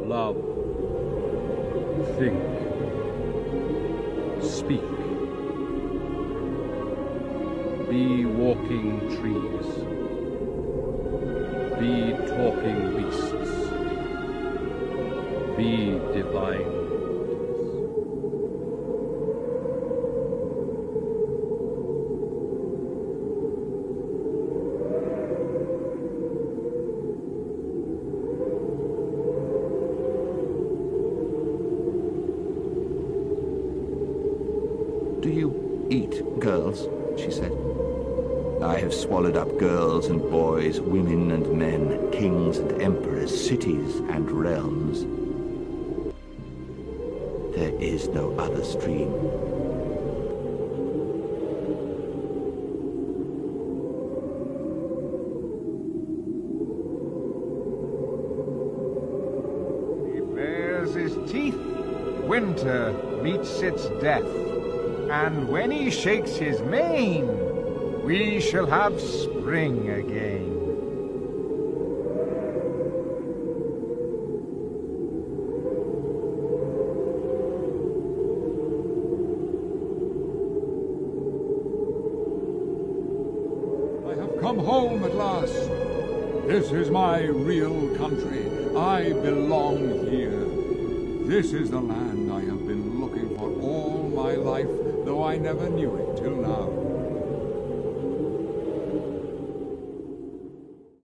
love, think, speak. Be walking trees. Be talking beasts. Be divine. Do you eat girls? She said. I have swallowed up girls and boys, women and men, kings and emperors, cities and realms. There is no other stream. He bares his teeth, winter meets its death, and when he shakes his mane, we shall have spring again. I have come home at last. This is my real country. I belong here. This is the land I have been looking for all my life, though I never knew it till now.